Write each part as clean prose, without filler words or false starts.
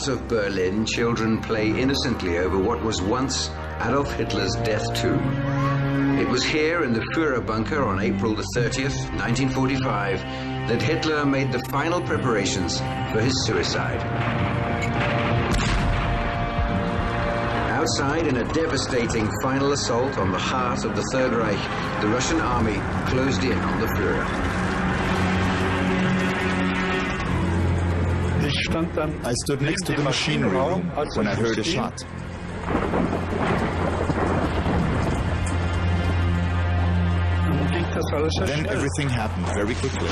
heart of Berlin, children play innocently over what was once Adolf Hitler's death tomb. It was here in the Führer bunker on April the 30th, 1945, that Hitler made the final preparations for his suicide. Outside, in a devastating final assault on the heart of the Third Reich, the Russian army closed in on the Führer. I stood next to the machinery room when I heard a shot. Then everything happened very quickly.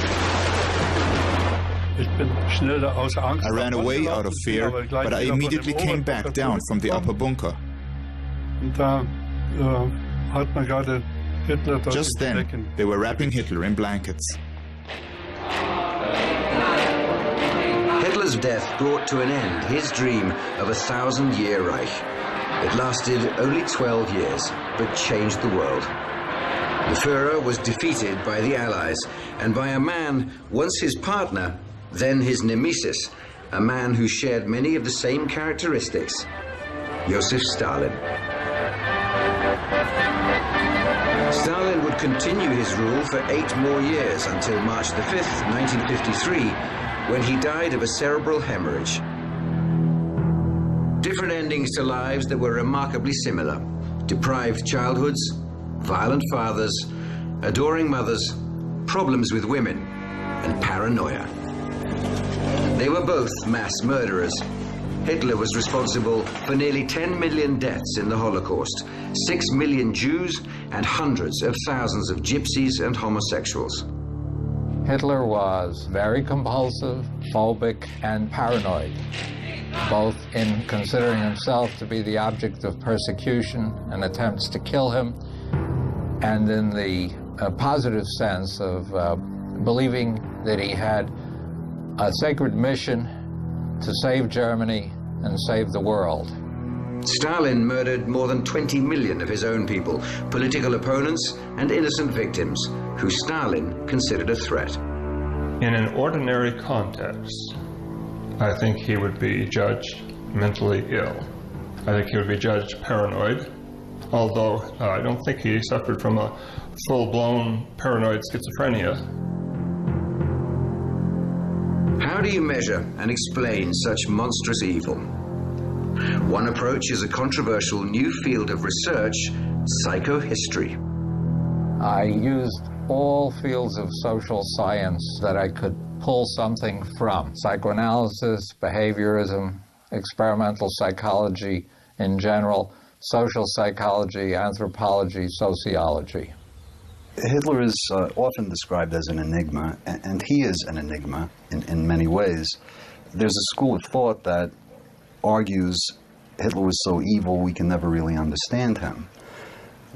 I ran away out of fear, but I immediately came back down from the upper bunker. Just then, they were wrapping Hitler in blankets. Hitler's death brought to an end his dream of a 1,000-year Reich. It lasted only 12 years, but changed the world. The Führer was defeated by the Allies and by a man, once his partner, then his nemesis, a man who shared many of the same characteristics, Joseph Stalin. Stalin would continue his rule for 8 more years until March the 5th, 1953, when he died of a cerebral hemorrhage. Different endings to lives that were remarkably similar. Deprived childhoods, violent fathers, adoring mothers, problems with women, and paranoia. They were both mass murderers. Hitler was responsible for nearly 10 million deaths in the Holocaust, 6 million Jews, and hundreds of thousands of gypsies and homosexuals. Hitler was very compulsive, phobic, and paranoid, both in considering himself to be the object of persecution and attempts to kill him, and in the positive sense of believing that he had a sacred mission to save Germany and save the world. Stalin murdered more than 20 million of his own people, political opponents and innocent victims, who Stalin considered a threat. In an ordinary context, I think he would be judged mentally ill. I think he would be judged paranoid, although I don't think he suffered from a full-blown paranoid schizophrenia. How do you measure and explain such monstrous evil? One approach is a controversial new field of research, psychohistory. I used all fields of social science that I could pull something from. Psychoanalysis, behaviorism, experimental psychology in general, social psychology, anthropology, sociology. Hitler is often described as an enigma, and he is an enigma in many ways. There's a school of thought that argues Hitler was so evil we can never really understand him.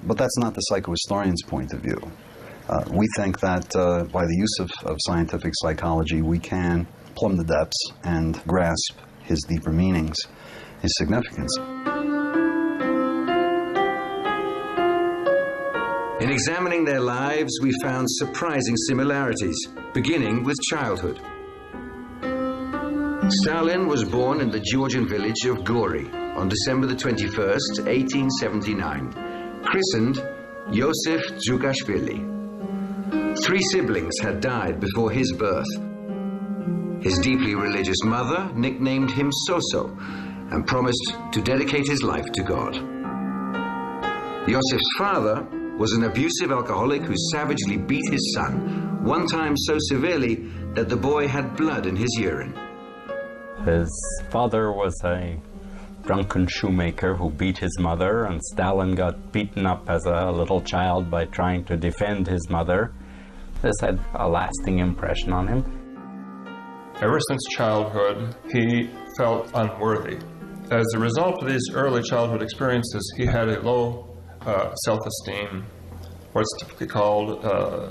But that's not the psychohistorian's point of view. We think that by the use of scientific psychology, we can plumb the depths and grasp his deeper meanings, his significance. In examining their lives, we found surprising similarities, beginning with childhood. Stalin was born in the Georgian village of Gori on December the 21st, 1879, christened Yosef Dzhugashvili. 3 siblings had died before his birth. His deeply religious mother nicknamed him Soso and promised to dedicate his life to God. Yosef's father was an abusive alcoholic who savagely beat his son, one time so severely that the boy had blood in his urine. His father was a drunken shoemaker who beat his mother, and Stalin got beaten up as a little child by trying to defend his mother. This had a lasting impression on him. Ever since childhood, he felt unworthy. As a result of these early childhood experiences, he had a low self-esteem, what's typically called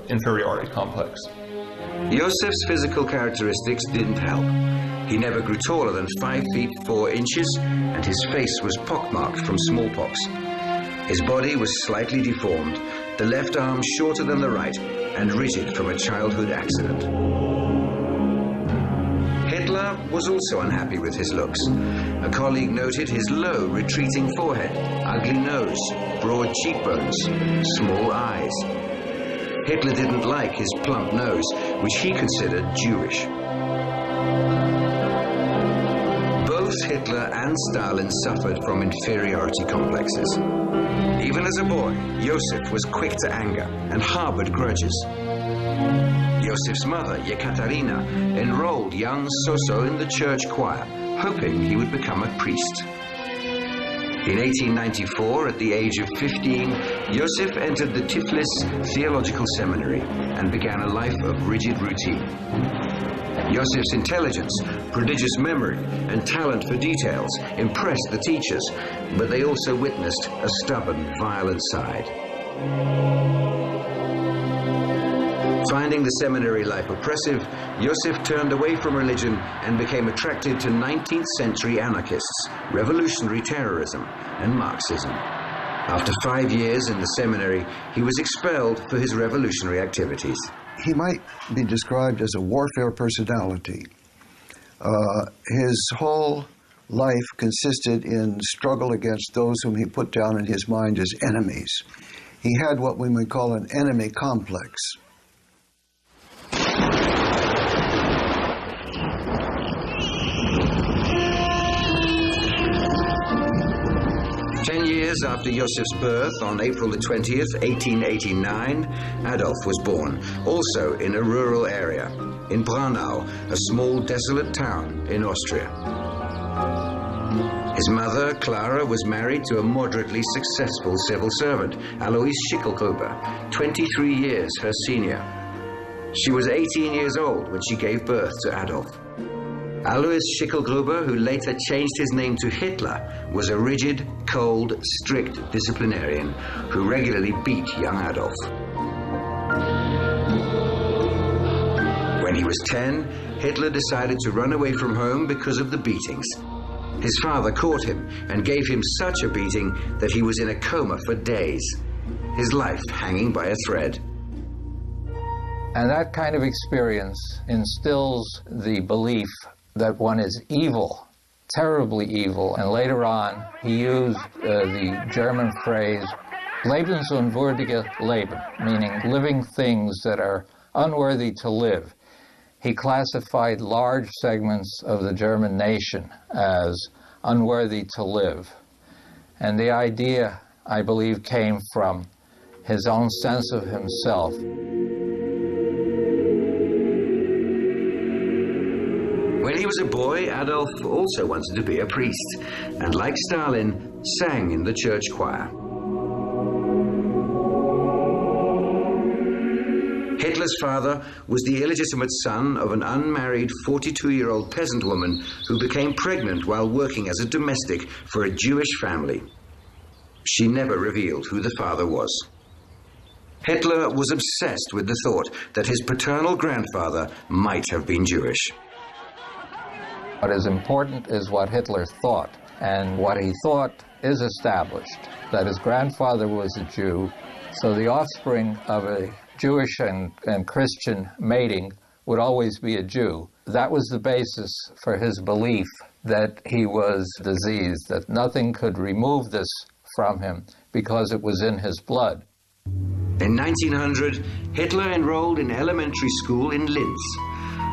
inferiority complex. Yosef's physical characteristics didn't help. He never grew taller than 5 feet 4 inches, and his face was pockmarked from smallpox. His body was slightly deformed, the left arm shorter than the right, and rigid from a childhood accident. Hitler was also unhappy with his looks. A colleague noted his low, retreating forehead, ugly nose, broad cheekbones, small eyes. Hitler didn't like his plump nose, which he considered Jewish. Both Hitler and Stalin suffered from inferiority complexes. Even as a boy, Josef was quick to anger and harbored grudges. Josef's mother, Yekaterina, enrolled young Soso in the church choir, hoping he would become a priest. In 1894, at the age of 15, Josef entered the Tiflis Theological Seminary and began a life of rigid routine. Josef's intelligence, prodigious memory, and talent for details impressed the teachers, but they also witnessed a stubborn, violent side. Finding the seminary life oppressive, Josef turned away from religion and became attracted to 19th century anarchists, revolutionary terrorism, and Marxism. After 5 years in the seminary, he was expelled for his revolutionary activities. He might be described as a warfare personality. His whole life consisted in struggle against those whom he put down in his mind as enemies. He had what we might call an enemy complex. 10 years after Josef's birth, on April the 20th, 1889, Adolf was born, also in a rural area, in Braunau, a small desolate town in Austria. His mother, Clara, was married to a moderately successful civil servant, Alois Schicklgruber, 23 years her senior. She was 18 years old when she gave birth to Adolf. Alois Schicklgruber, who later changed his name to Hitler, was a rigid, cold, strict disciplinarian who regularly beat young Adolf. When he was 10, Hitler decided to run away from home because of the beatings. His father caught him and gave him such a beating that he was in a coma for days, his life hanging by a thread. And that kind of experience instills the belief that one is evil, terribly evil. And later on, he used the German phrase, lebensunwürdige Leben, meaning living things that are unworthy to live. He classified large segments of the German nation as unworthy to live. And the idea, I believe, came from his own sense of himself. When he was a boy, Adolf also wanted to be a priest, and like Stalin, sang in the church choir. Hitler's father was the illegitimate son of an unmarried 42-year-old peasant woman who became pregnant while working as a domestic for a Jewish family. She never revealed who the father was. Hitler was obsessed with the thought that his paternal grandfather might have been Jewish. What is important is what Hitler thought, and what he thought is established, that his grandfather was a Jew, so the offspring of a Jewish and Christian mating would always be a Jew. That was the basis for his belief that he was diseased, that nothing could remove this from him because it was in his blood. In 1900, Hitler enrolled in elementary school in Linz.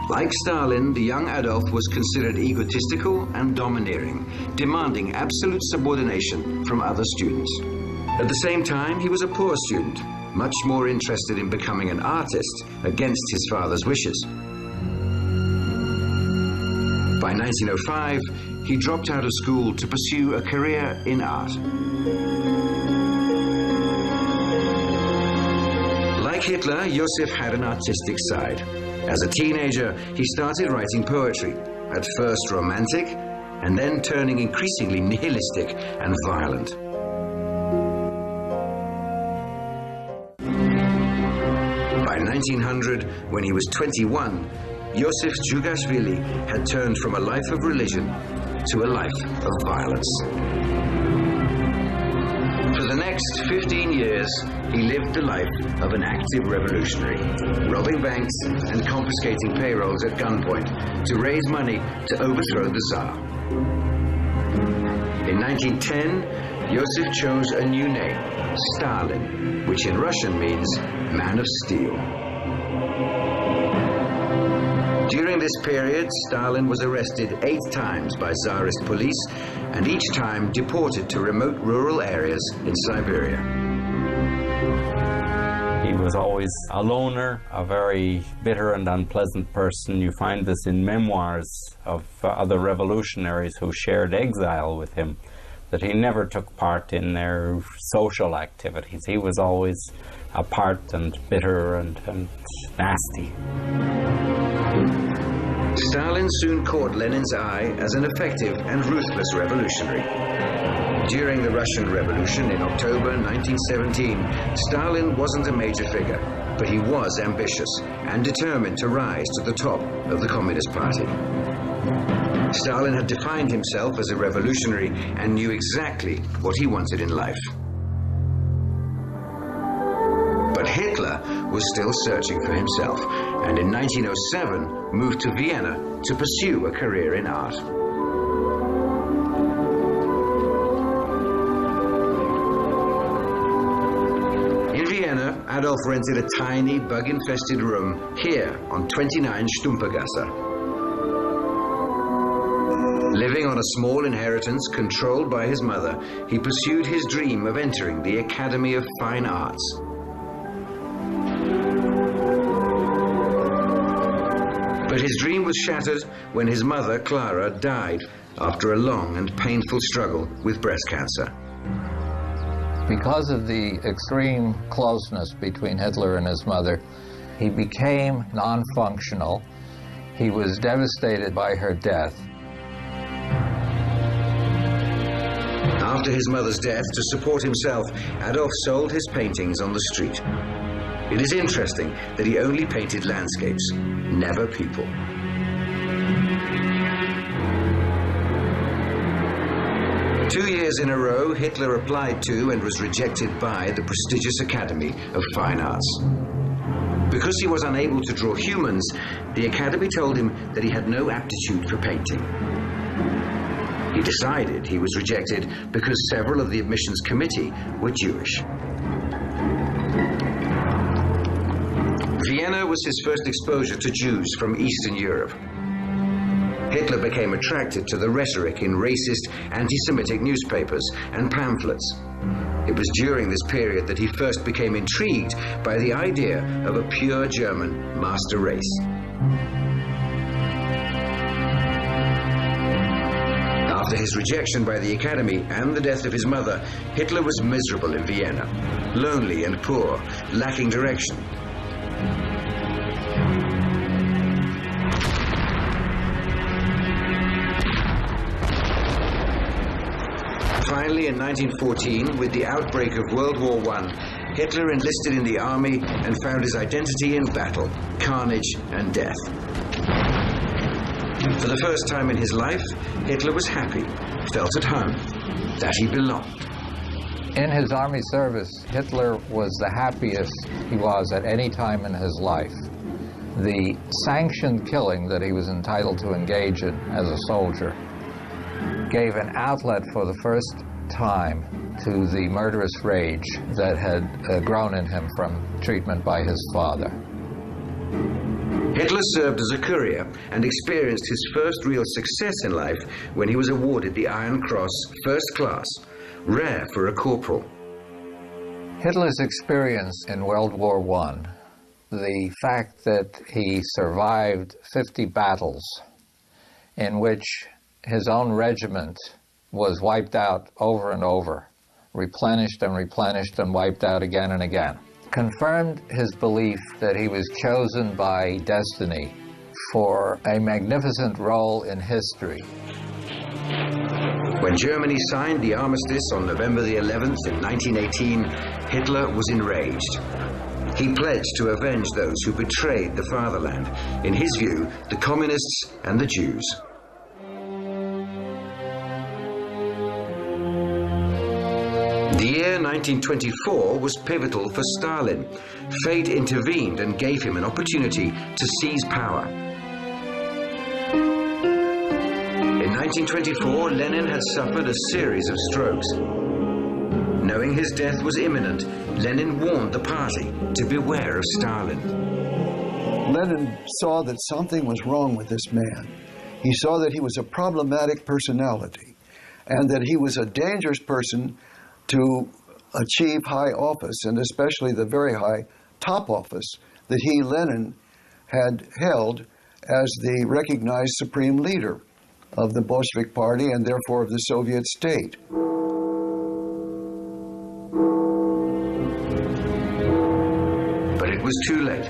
Like Stalin, the young Adolf was considered egotistical and domineering, demanding absolute subordination from other students. At the same time, he was a poor student, much more interested in becoming an artist against his father's wishes. By 1905, he dropped out of school to pursue a career in art. Like Hitler, Josef had an artistic side. As a teenager, he started writing poetry, at first romantic, and then turning increasingly nihilistic and violent. By 1900, when he was 21, Josef Djugashvili had turned from a life of religion to a life of violence. For the next 15 years, he lived the life of an active revolutionary, robbing banks and confiscating payrolls at gunpoint to raise money to overthrow the Tsar. In 1910, Joseph chose a new name, Stalin, which in Russian means man of steel. During this period, Stalin was arrested 8 times by Tsarist police and each time deported to remote rural areas in Siberia. He was always a loner, a very bitter and unpleasant person. You find this in memoirs of other revolutionaries who shared exile with him, that he never took part in their social activities. He was always apart and bitter and nasty. Stalin soon caught Lenin's eye as an effective and ruthless revolutionary. During the Russian Revolution in October 1917, Stalin wasn't a major figure, but he was ambitious and determined to rise to the top of the Communist Party. Stalin had defined himself as a revolutionary and knew exactly what he wanted in life. But Hitler was still searching for himself, and in 1907 moved to Vienna to pursue a career in art. In Vienna, Adolf rented a tiny, bug-infested room here on 29 Stumpergasse. Living on a small inheritance controlled by his mother, he pursued his dream of entering the Academy of Fine Arts. But his dream was shattered when his mother, Clara, died after a long and painful struggle with breast cancer. Because of the extreme closeness between Hitler and his mother, he became non-functional. He was devastated by her death. After his mother's death, to support himself, Adolf sold his paintings on the street. It is interesting that he only painted landscapes, never people. Two years in a row, Hitler applied to and was rejected by the prestigious Academy of Fine Arts. Because he was unable to draw humans, the Academy told him that he had no aptitude for painting. He decided he was rejected because several of the admissions committee were Jewish. Vienna was his first exposure to Jews from Eastern Europe. Hitler became attracted to the rhetoric in racist, anti-Semitic newspapers and pamphlets. It was during this period that he first became intrigued by the idea of a pure German master race. After his rejection by the Academy and the death of his mother, Hitler was miserable in Vienna, lonely and poor, lacking direction. Finally, in 1914, with the outbreak of World War I, Hitler enlisted in the army and found his identity in battle, carnage, and death. For the first time in his life, Hitler was happy, felt at home, that he belonged. In his army service, Hitler was the happiest he was at any time in his life. The sanctioned killing that he was entitled to engage in as a soldier gave an outlet for the first time to the murderous rage that had grown in him from treatment by his father. Hitler served as a courier and experienced his first real success in life when he was awarded the Iron Cross First Class, rare for a corporal. Hitler's experience in World War I, the fact that he survived 50 battles in which his own regiment was wiped out over and over, replenished and replenished and wiped out again and again, confirmed his belief that he was chosen by destiny for a magnificent role in history. When Germany signed the armistice on November the 11th in 1918, Hitler was enraged. He pledged to avenge those who betrayed the fatherland, in his view, the communists and the Jews. The year 1924 was pivotal for Stalin. Fate intervened and gave him an opportunity to seize power. In 1924, Lenin had suffered a series of strokes. Knowing his death was imminent, Lenin warned the party to beware of Stalin. Lenin saw that something was wrong with this man. He saw that he was a problematic personality and that he was a dangerous person to achieve high office, and especially the very high top office that he, Lenin, had held as the recognized supreme leader of the Bolshevik Party and therefore of the Soviet state. But it was too late.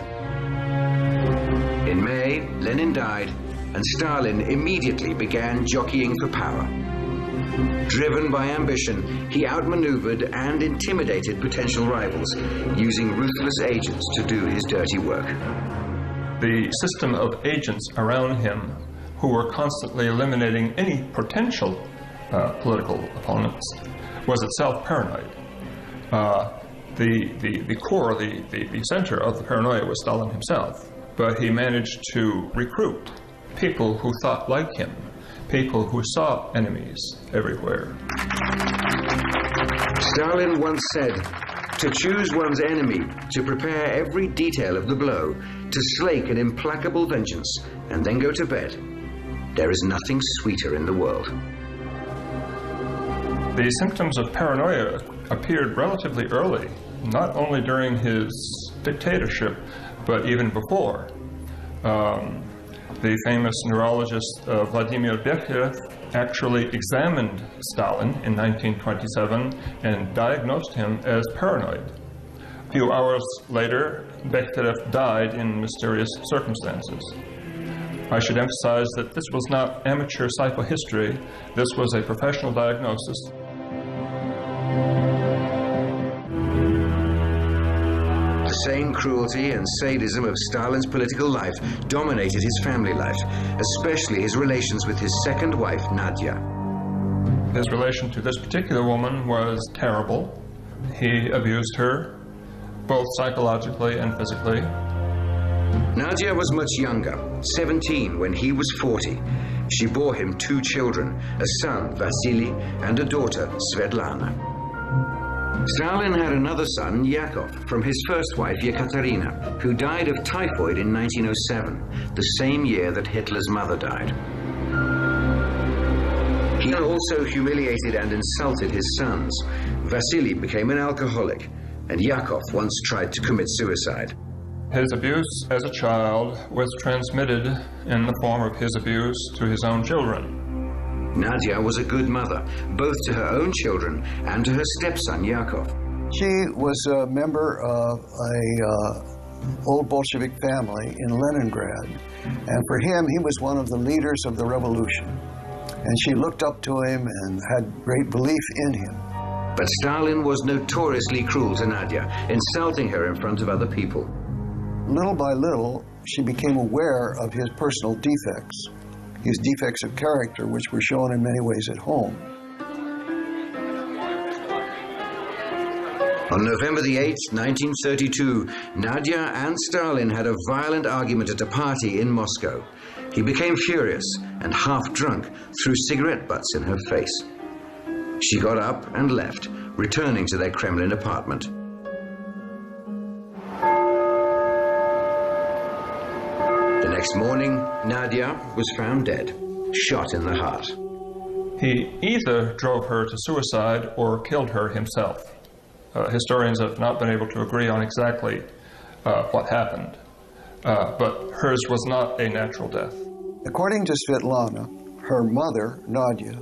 In May, Lenin died, and Stalin immediately began jockeying for power. Driven by ambition, he outmaneuvered and intimidated potential rivals, using ruthless agents to do his dirty work. The system of agents around him who were constantly eliminating any potential political opponents was itself paranoid. The core, the center of the paranoia was Stalin himself, but he managed to recruit people who thought like him, people who saw enemies everywhere. Stalin once said, to choose one's enemy, to prepare every detail of the blow, to slake an implacable vengeance, and then go to bed. There is nothing sweeter in the world. The symptoms of paranoia appeared relatively early, not only during his dictatorship, but even before. The famous neurologist Vladimir Bekhterev actually examined Stalin in 1927 and diagnosed him as paranoid. A few hours later, Bekhterev died in mysterious circumstances. I should emphasize that this was not amateur psychohistory. This was a professional diagnosis. The same cruelty and sadism of Stalin's political life dominated his family life, especially his relations with his second wife, Nadia. His relation to this particular woman was terrible. He abused her, both psychologically and physically. Nadia was much younger, 17 when he was 40. She bore him 2 children, a son, Vasily, and a daughter, Svetlana. Stalin had another son, Yakov, from his first wife, Yekaterina, who died of typhoid in 1907, the same year that Hitler's mother died. He also humiliated and insulted his sons. Vasily became an alcoholic, and Yakov once tried to commit suicide. His abuse as a child was transmitted in the form of his abuse to his own children. Nadia was a good mother, both to her own children and to her stepson, Yakov. She was a member of an old Bolshevik family in Leningrad, and for him, he was one of the leaders of the revolution. And she looked up to him and had great belief in him. But Stalin was notoriously cruel to Nadia, insulting her in front of other people. Little by little, she became aware of his personal defects, his defects of character, which were shown in many ways at home. On November the 8th, 1932, Nadia and Stalin had a violent argument at a party in Moscow. He became furious and half-drunk, threw cigarette butts in her face. She got up and left, returning to their Kremlin apartment. The next morning, Nadia was found dead, shot in the heart. He either drove her to suicide or killed her himself. Historians have not been able to agree on exactly what happened, but hers was not a natural death. According to Svetlana, her mother, Nadia,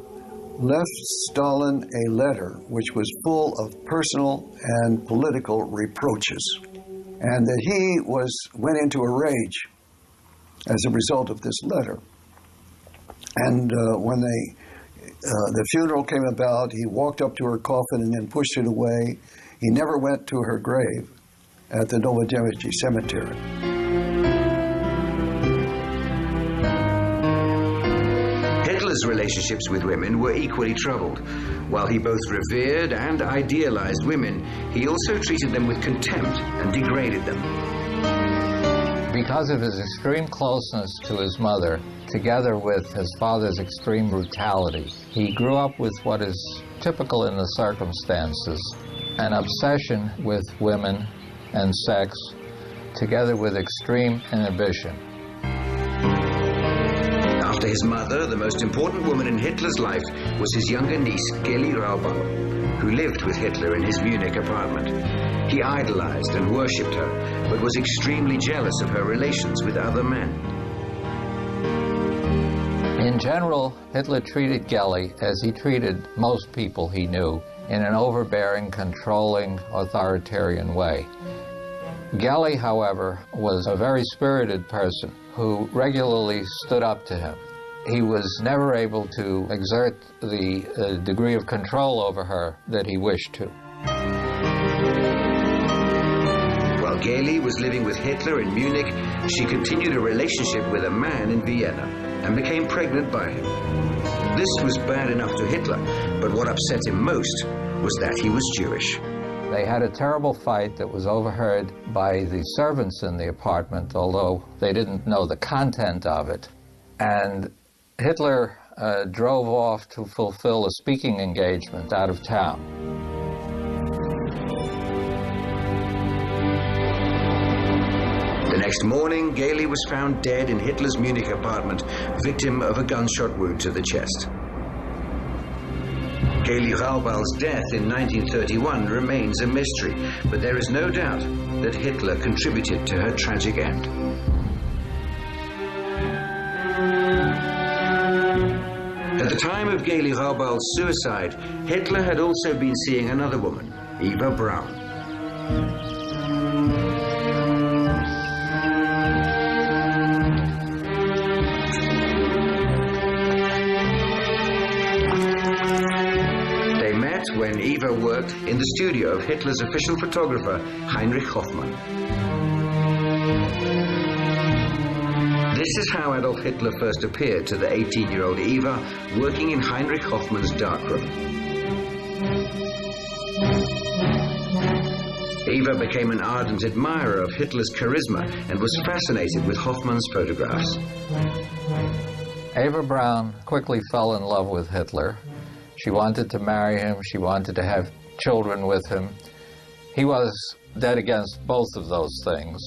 left Stalin a letter which was full of personal and political reproaches, and that he went into a rage as a result of this letter. And when the funeral came about, he walked up to her coffin and then pushed it away. He never went to her grave at the Novodevichy Cemetery. Hitler's Hitler's relationships with women were equally troubled. While he both revered and idealized women, he also treated them with contempt and degraded them. Because of his extreme closeness to his mother, together with his father's extreme brutality, he grew up with what is typical in the circumstances, an obsession with women and sex, together with extreme inhibition. After his mother, the most important woman in Hitler's life was his younger niece, Geli Raubal, who lived with Hitler in his Munich apartment. He idolized and worshipped her, but was extremely jealous of her relations with other men. In general, Hitler treated Geli as he treated most people he knew, in an overbearing, controlling, authoritarian way. Geli, however, was a very spirited person who regularly stood up to him. He was never able to exert the degree of control over her that he wished to. While Geli was living with Hitler in Munich, she continued a relationship with a man in Vienna and became pregnant by him. This was bad enough to Hitler, but what upset him most was that he was Jewish. They had a terrible fight that was overheard by the servants in the apartment, although they didn't know the content of it. And Hitler drove off to fulfill a speaking engagement out of town. The next morning, Geli was found dead in Hitler's Munich apartment, victim of a gunshot wound to the chest. Geli Raubal's death in 1931 remains a mystery, but there is no doubt that Hitler contributed to her tragic end. At the time of Geli Raubal's suicide, Hitler had also been seeing another woman, Eva Braun. When Eva worked in the studio of Hitler's official photographer, Heinrich Hoffmann. This is how Adolf Hitler first appeared to the 18-year-old Eva, working in Heinrich Hoffmann's darkroom. Eva became an ardent admirer of Hitler's charisma and was fascinated with Hoffmann's photographs. Eva Braun quickly fell in love with Hitler. She wanted to marry him. She wanted to have children with him. He was dead against both of those things.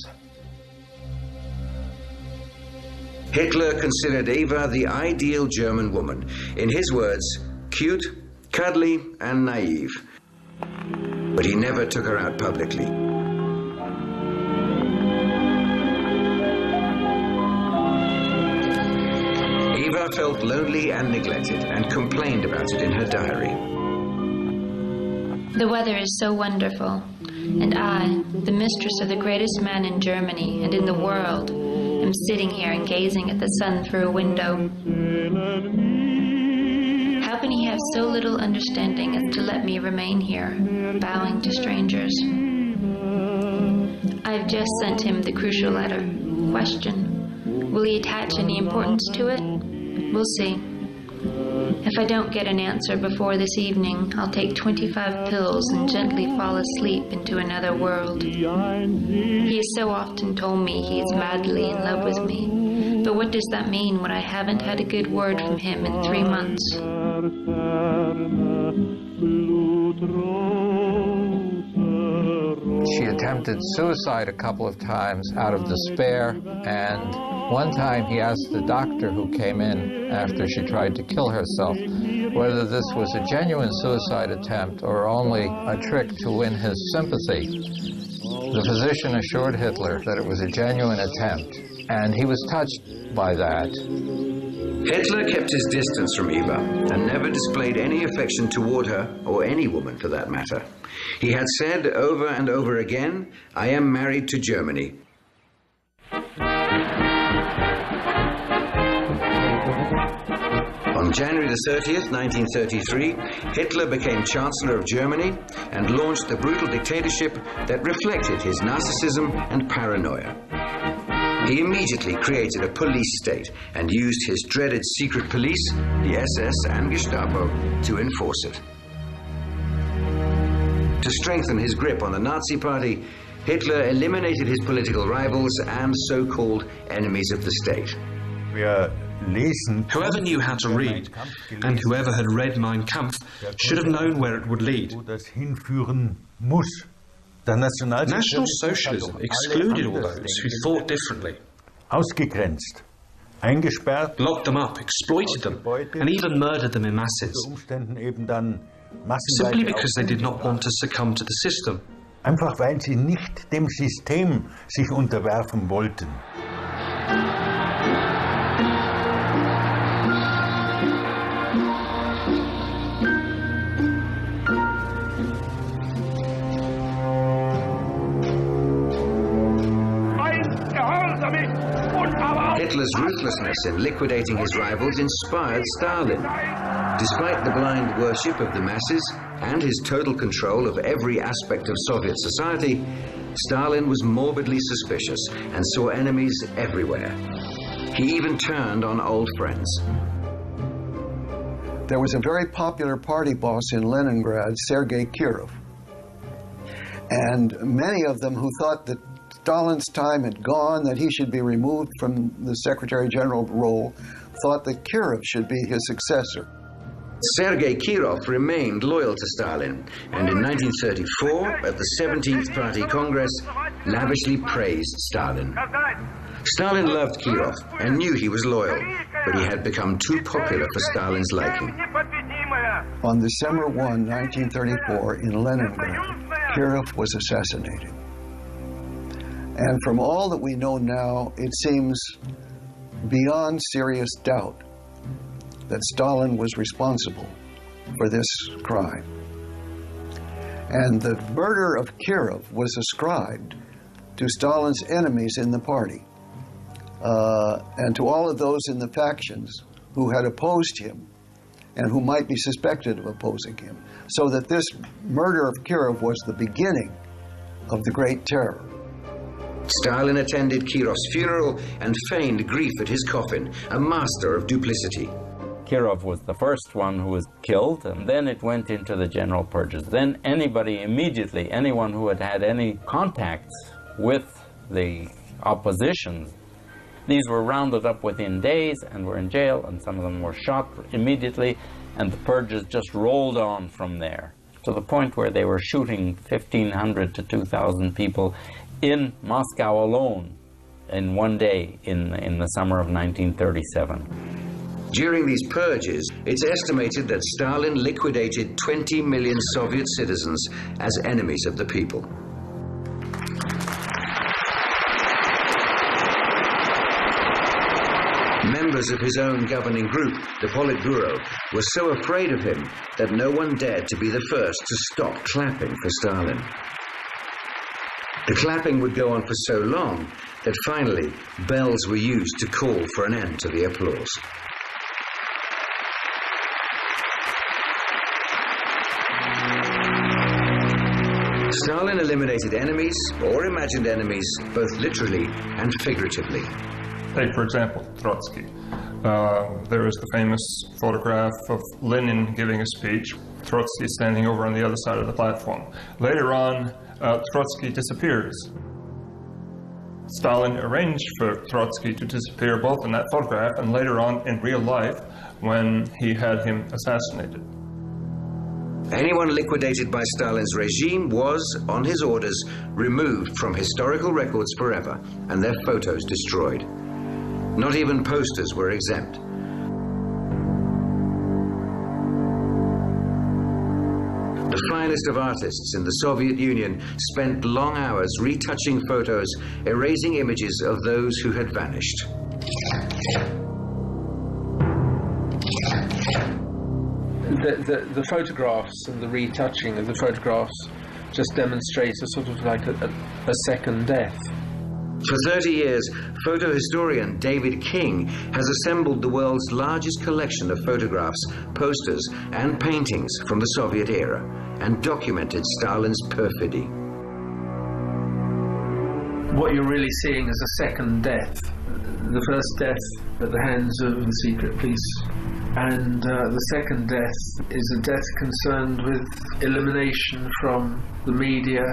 Hitler considered Eva the ideal German woman. In his words, cute, cuddly, and naive. But he never took her out publicly. Eva felt lonely and neglected and complained about it in her diary. The weather is so wonderful, and I, the mistress of the greatest man in Germany and in the world, am sitting here and gazing at the sun through a window. How can he have so little understanding as to let me remain here, bowing to strangers? I've just sent him the crucial letter. Question: will he attach any importance to it? We'll see. If I don't get an answer before this evening, I'll take 25 pills and gently fall asleep into another world. He has so often told me he is madly in love with me. But what does that mean when I haven't had a good word from him in 3 months? She attempted suicide a couple of times out of despair, and one time he asked the doctor who came in after she tried to kill herself whether this was a genuine suicide attempt or only a trick to win his sympathy. The physician assured Hitler that it was a genuine attempt, and he was touched by that. Hitler kept his distance from Eva and never displayed any affection toward her, or any woman for that matter. He had said over and over again, "I am married to Germany." On January the 30th, 1933, Hitler became Chancellor of Germany and launched the brutal dictatorship that reflected his narcissism and paranoia. He immediately created a police state and used his dreaded secret police, the SS and Gestapo, to enforce it. To strengthen his grip on the Nazi Party, Hitler eliminated his political rivals and so-called enemies of the state. Whoever knew how to read, and whoever had read Mein Kampf, should have known where it would lead. National Socialism excluded all those who thought differently. Locked them up, exploited them, and even murdered them in masses. Simply because they did not want to succumb to the system. Einfach weil sie nicht dem System sich unterwerfen wollten. Hitler's ruthlessness in liquidating his rivals inspired Stalin. Despite the blind worship of the masses and his total control of every aspect of Soviet society, Stalin was morbidly suspicious and saw enemies everywhere. He even turned on old friends. There was a very popular party boss in Leningrad, Sergei Kirov. And many of them who thought that Stalin's time had gone, that he should be removed from the Secretary General role, thought that Kirov should be his successor. Sergei Kirov remained loyal to Stalin, and in 1934, at the 17th Party Congress, lavishly praised Stalin. Stalin loved Kirov and knew he was loyal, but he had become too popular for Stalin's liking. On December 1, 1934, in Leningrad, Kirov was assassinated. And from all that we know now, it seems beyond serious doubt that Stalin was responsible for this crime. And the murder of Kirov was ascribed to Stalin's enemies in the party and to all of those in the factions who had opposed him and who might be suspected of opposing him. So that this murder of Kirov was the beginning of the Great Terror. Stalin attended Kirov's funeral and feigned grief at his coffin, a master of duplicity. Kirov was the first one who was killed, and then it went into the general purges. Then anybody immediately, anyone who had had any contacts with the opposition, these were rounded up within days and were in jail, and some of them were shot immediately, and the purges just rolled on from there, to the point where they were shooting 1,500 to 2,000 people in Moscow alone in one day in the summer of 1937. During these purges, it's estimated that Stalin liquidated 20 million Soviet citizens as enemies of the people. Members of his own governing group, the Politburo, were so afraid of him that no one dared to be the first to stop clapping for Stalin. The clapping would go on for so long that finally bells were used to call for an end to the applause. Stalin eliminated enemies, or imagined enemies, both literally and figuratively. Take, for example, Trotsky. There is the famous photograph of Lenin giving a speech, Trotsky standing over on the other side of the platform. Later on, Trotsky disappears. Stalin arranged for Trotsky to disappear both in that photograph and later on in real life when he had him assassinated. Anyone liquidated by Stalin's regime was, on his orders, removed from historical records forever and their photos destroyed. Not even posters were exempt. The finest of artists in the Soviet Union spent long hours retouching photos, erasing images of those who had vanished. The photographs and the retouching of the photographs just demonstrate a sort of like a second death. For 30 years, photo historian David King has assembled the world's largest collection of photographs, posters, and paintings from the Soviet era and documented Stalin's perfidy. what you're really seeing is a second death. The first death at the hands of the secret police, and the second death is a death concerned with elimination from the media.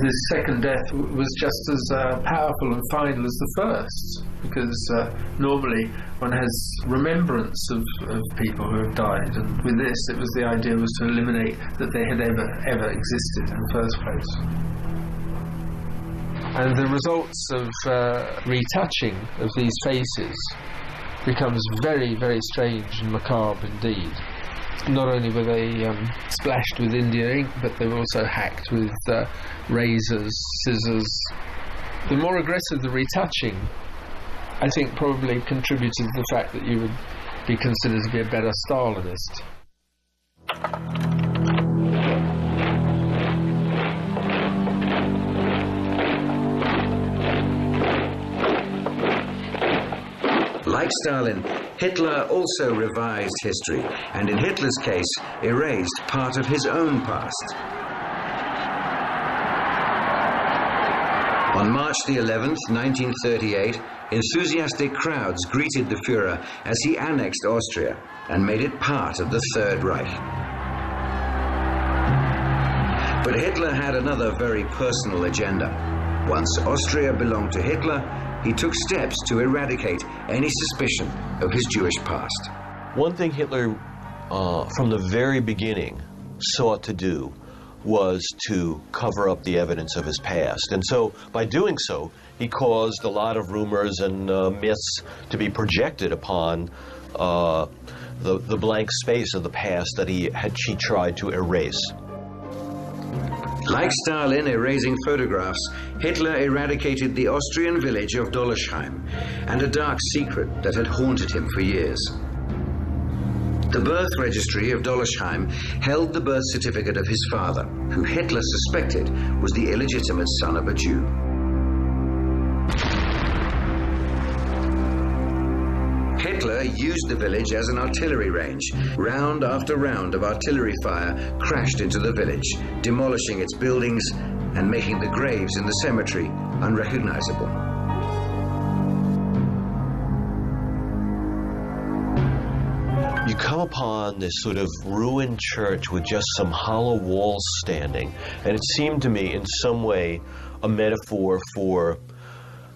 This second death was just as powerful and final as the first, because normally one has remembrance of people who have died, and with this it was the idea was to eliminate that they had ever existed in the first place. And the results of retouching of these faces becomes very, very strange and macabre indeed. Not only were they splashed with India ink, but they were also hacked with razors, scissors. The more aggressive the retouching, I think probably contributed to the fact that you would be considered to be a better Stalinist. Like Stalin, Hitler also revised history, and in Hitler's case, erased part of his own past. On March the 11th, 1938, enthusiastic crowds greeted the Führer as he annexed Austria and made it part of the Third Reich. But Hitler had another very personal agenda. Once Austria belonged to Hitler, he took steps to eradicate any suspicion of his Jewish past. One thing Hitler, from the very beginning, sought to do was to cover up the evidence of his past. And so, by doing so, he caused a lot of rumors and myths to be projected upon the blank space of the past that he tried to erase. Like Stalin erasing photographs, Hitler eradicated the Austrian village of Dollersheim and a dark secret that had haunted him for years. The birth registry of Dollersheim held the birth certificate of his father, who Hitler suspected was the illegitimate son of a Jew. Hitler used the village as an artillery range. Round after round of artillery fire crashed into the village, demolishing its buildings and making the graves in the cemetery unrecognizable. You come upon this sort of ruined church with just some hollow walls standing, and it seemed to me in some way a metaphor for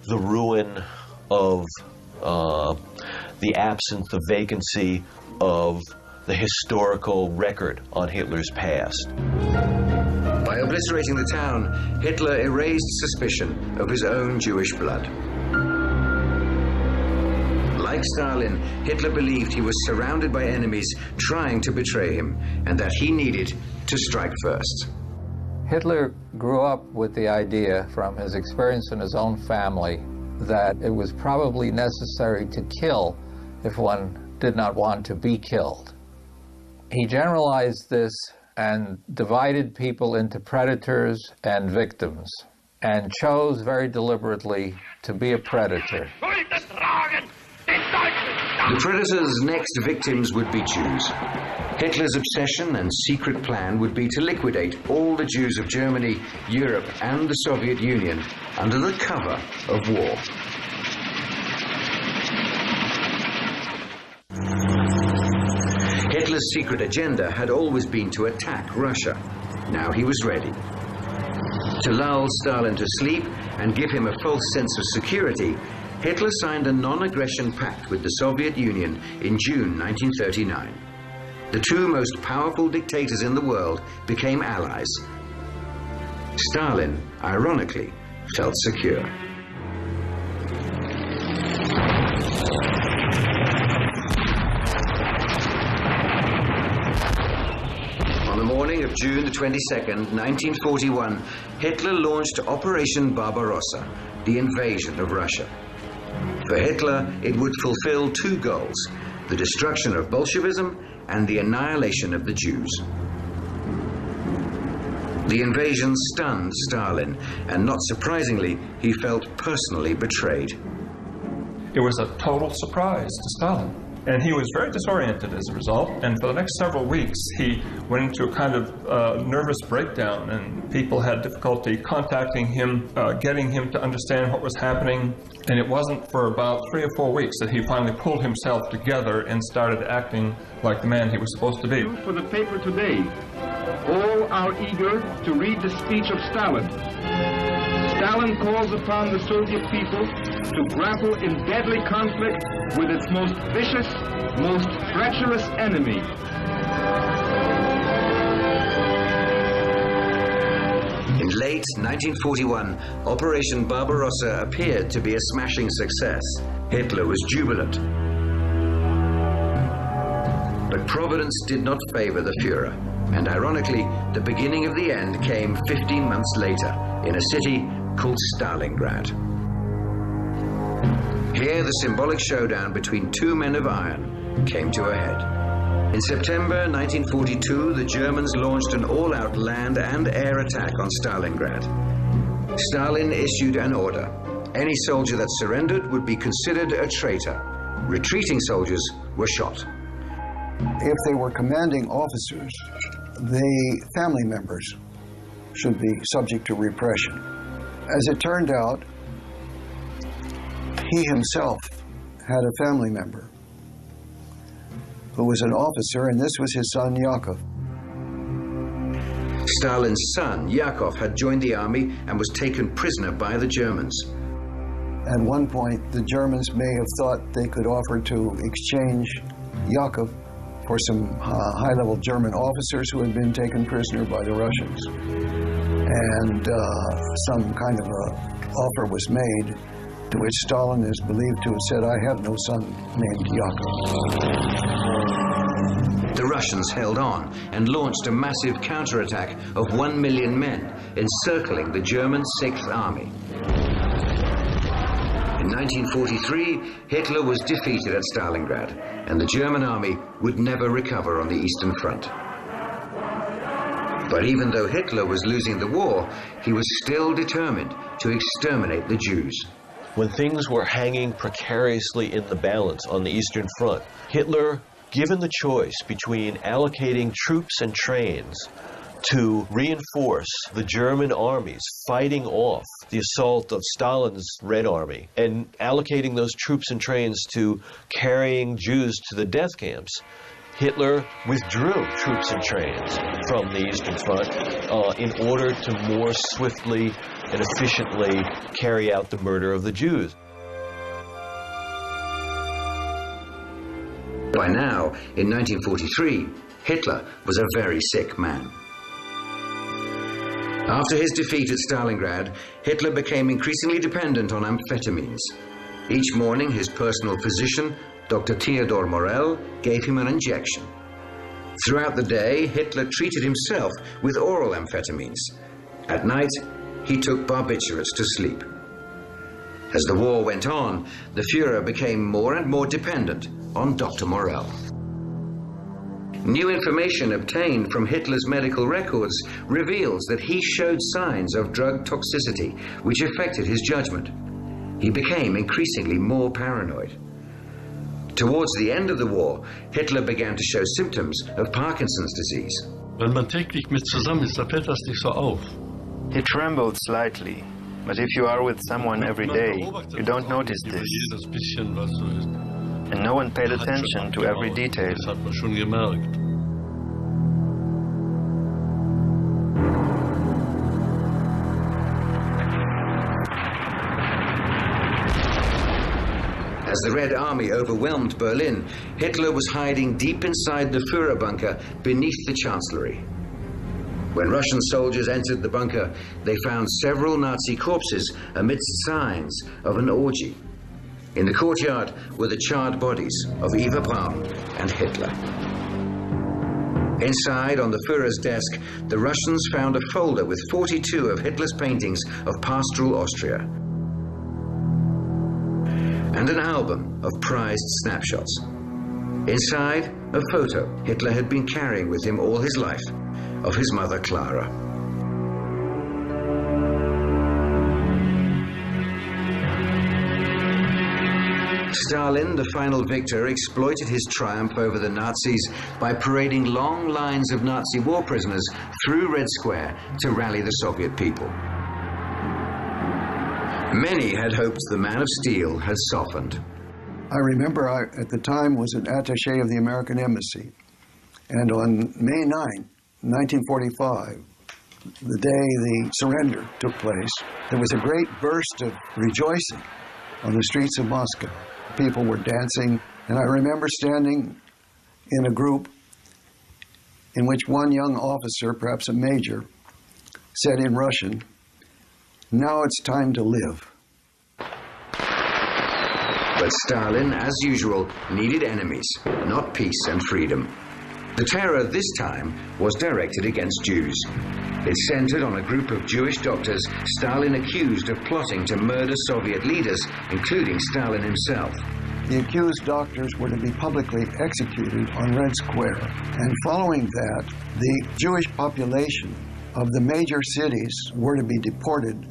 the ruin of the absence, the vacancy of the historical record on Hitler's past. By obliterating the town, Hitler erased suspicion of his own Jewish blood. Like Stalin, Hitler believed he was surrounded by enemies trying to betray him, and that he needed to strike first. Hitler grew up with the idea from his experience in his own family that it was probably necessary to kill if one did not want to be killed. He generalized this and divided people into predators and victims, and chose very deliberately to be a predator. The predator's next victims would be Jews. Hitler's obsession and secret plan would be to liquidate all the Jews of Germany, Europe, and the Soviet Union under the cover of war. Hitler's secret agenda had always been to attack Russia. Now he was ready. To lull Stalin to sleep and give him a false sense of security, Hitler signed a non-aggression pact with the Soviet Union in June 1939. The two most powerful dictators in the world became allies. Stalin, ironically, felt secure. On the morning of June the 22nd, 1941, Hitler launched Operation Barbarossa, the invasion of Russia. For Hitler, it would fulfill two goals: the destruction of Bolshevism and the annihilation of the Jews. The invasion stunned Stalin, and not surprisingly, he felt personally betrayed. It was a total surprise to Stalin. And he was very disoriented as a result, and for the next several weeks he went into a kind of nervous breakdown, and people had difficulty contacting him, getting him to understand what was happening. And it wasn't for about 3 or 4 weeks that he finally pulled himself together and started acting like the man he was supposed to be. For the paper today, all are eager to read the speech of Stalin. Stalin calls upon the Soviet people to grapple in deadly conflict with its most vicious, most treacherous enemy. In late 1941, Operation Barbarossa appeared to be a smashing success. Hitler was jubilant. But Providence did not favor the Führer, and ironically, the beginning of the end came 15 months later in a city called Stalingrad. Here, the symbolic showdown between two men of iron came to a head. In September 1942, the Germans launched an all-out land and air attack on Stalingrad. Stalin issued an order. Any soldier that surrendered would be considered a traitor. Retreating soldiers were shot. If they were commanding officers, the family members should be subject to repression. As it turned out, he himself had a family member who was an officer, and this was his son, Yakov. Stalin's son, Yakov, had joined the army and was taken prisoner by the Germans. At one point, the Germans may have thought they could offer to exchange Yakov for some high-level German officers who had been taken prisoner by the Russians. And some kind of an offer was made, to which Stalin is believed to have said, "I have no son named Yakov." The Russians held on and launched a massive counterattack of 1 million men, encircling the German 6th Army. In 1943, Hitler was defeated at Stalingrad, and the German army would never recover on the Eastern Front. But even though Hitler was losing the war, he was still determined to exterminate the Jews. When things were hanging precariously in the balance on the Eastern Front, Hitler, given the choice between allocating troops and trains to reinforce the German armies fighting off the assault of Stalin's Red Army and allocating those troops and trains to carrying Jews to the death camps, Hitler withdrew troops and trains from the Eastern Front in order to more swiftly and efficiently carry out the murder of the Jews. By now, in 1943, Hitler was a very sick man. After his defeat at Stalingrad, Hitler became increasingly dependent on amphetamines. Each morning, his personal physician, Dr. Theodor Morell, gave him an injection. Throughout the day, Hitler treated himself with oral amphetamines. At night, he took barbiturates to sleep. As the war went on, the Führer became more and more dependent on Dr. Morell. New information obtained from Hitler's medical records reveals that he showed signs of drug toxicity, which affected his judgment. He became increasingly more paranoid. Towards the end of the war, Hitler began to show symptoms of Parkinson's disease. Wenn man täglich mit zusammen ist, da fällt das nicht so auf. He trembled slightly, but if you are with someone every day, you don't notice this. And no one paid attention to every detail. Das hat man schon gemerkt. As the Red Army overwhelmed Berlin, Hitler was hiding deep inside the Führer bunker beneath the Chancellery. When Russian soldiers entered the bunker, they found several Nazi corpses amidst signs of an orgy. In the courtyard were the charred bodies of Eva Braun and Hitler. Inside, on the Führer's desk, the Russians found a folder with 42 of Hitler's paintings of pastoral Austria, and an album of prized snapshots. Inside, a photo Hitler had been carrying with him all his life of his mother Clara. Stalin, the final victor, exploited his triumph over the Nazis by parading long lines of Nazi war prisoners through Red Square to rally the Soviet people. Many had hoped the man of steel had softened. I remember I, at the time, was an attaché of the American Embassy. And on May 9, 1945, the day the surrender took place, there was a great burst of rejoicing on the streets of Moscow. People were dancing, and I remember standing in a group in which one young officer, perhaps a major, said in Russian, "Now it's time to live." But Stalin, as usual, needed enemies, not peace and freedom. The terror this time was directed against Jews. It centered on a group of Jewish doctors Stalin accused of plotting to murder Soviet leaders, including Stalin himself. The accused doctors were to be publicly executed on Red Square. And following that, the Jewish population of the major cities were to be deported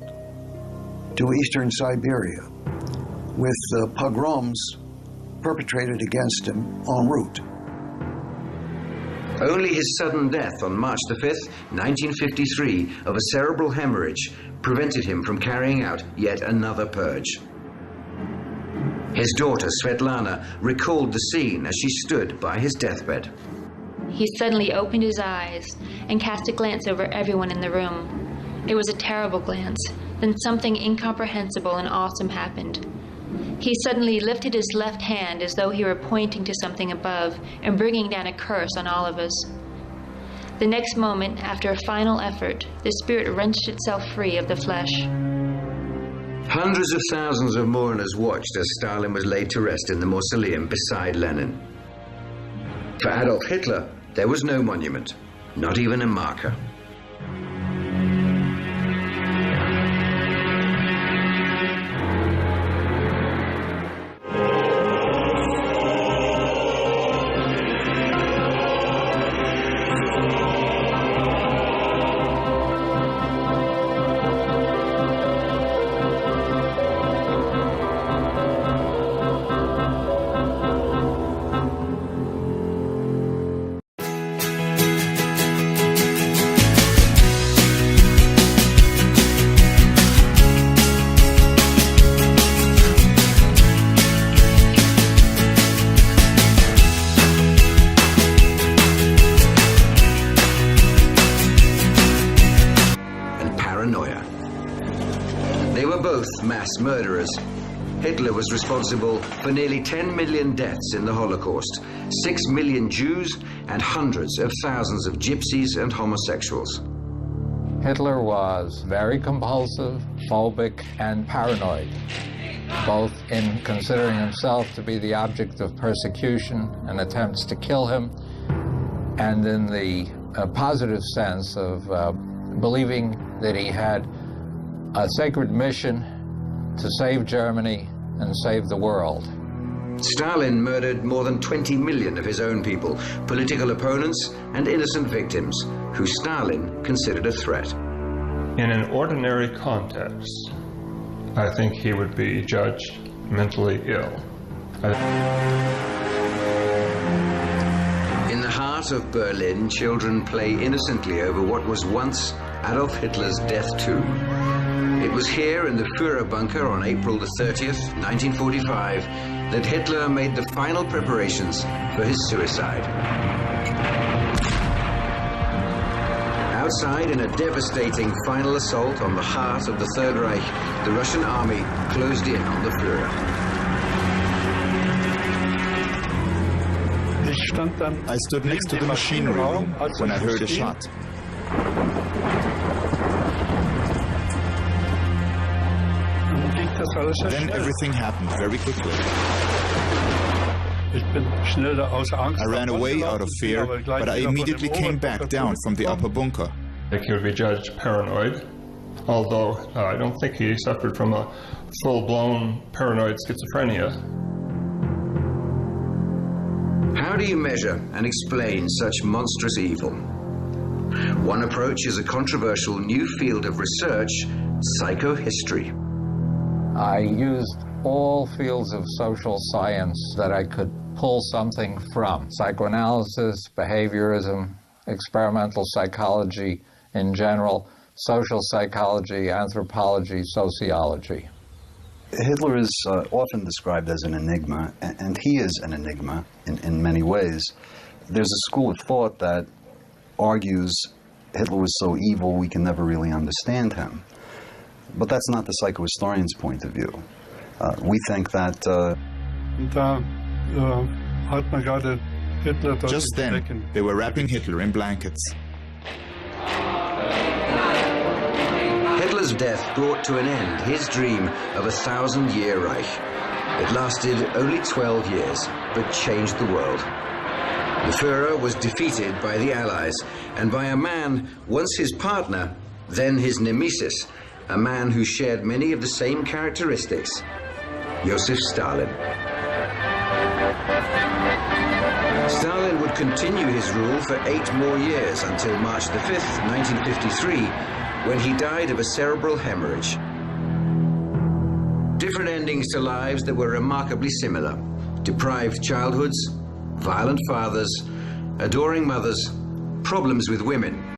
to eastern Siberia, with pogroms perpetrated against him en route. Only his sudden death on March the 5th, 1953, of a cerebral hemorrhage prevented him from carrying out yet another purge. His daughter, Svetlana, recalled the scene as she stood by his deathbed. He suddenly opened his eyes and cast a glance over everyone in the room. It was a terrible glance. Then something incomprehensible and awesome happened. He suddenly lifted his left hand as though he were pointing to something above and bringing down a curse on all of us. The next moment, after a final effort, the spirit wrenched itself free of the flesh. Hundreds of thousands of mourners watched as Stalin was laid to rest in the mausoleum beside Lenin. For Adolf Hitler, there was no monument, not even a marker. Mass murderers. Hitler was responsible for nearly 10 million deaths in the Holocaust, 6 million Jews, and hundreds of thousands of gypsies and homosexuals. Hitler was very compulsive, phobic, and paranoid, both in considering himself to be the object of persecution and attempts to kill him, and in the positive sense of believing that he had a sacred mission to save Germany and save the world. Stalin murdered more than 20 million of his own people, political opponents and innocent victims, who Stalin considered a threat. In an ordinary context, I think he would be judged mentally ill. In the heart of Berlin, children play innocently over what was once Adolf Hitler's death tomb. It was here in the Führer bunker on April the 30th, 1945, that Hitler made the final preparations for his suicide. Outside, in a devastating final assault on the heart of the Third Reich, the Russian army closed in on the Führer. I stood next to the machinery room when I heard a shot. Then everything happened very quickly. I ran away out of fear, but I immediately came back down from the upper bunker. I think he would be judged paranoid, although I don't think he suffered from a full-blown paranoid schizophrenia. How do you measure and explain such monstrous evil? One approach is a controversial new field of research, psychohistory. I used all fields of social science that I could pull something from. Psychoanalysis, behaviorism, experimental psychology in general, social psychology, anthropology, sociology. Hitler is often described as an enigma, and he is an enigma in many ways. There's a school of thought that argues Hitler was so evil we can never really understand him. But that's not the psychohistorian's point of view. We think that... Just then, they were wrapping Hitler in blankets. Hitler's death brought to an end his dream of a 1,000-year Reich. It lasted only 12 years, but changed the world. The Führer was defeated by the Allies, and by a man, once his partner, then his nemesis, a man who shared many of the same characteristics, Joseph Stalin. Stalin would continue his rule for 8 more years until March the 5th, 1953, when he died of a cerebral hemorrhage. Different endings to lives that were remarkably similar. Deprived childhoods, violent fathers, adoring mothers, problems with women,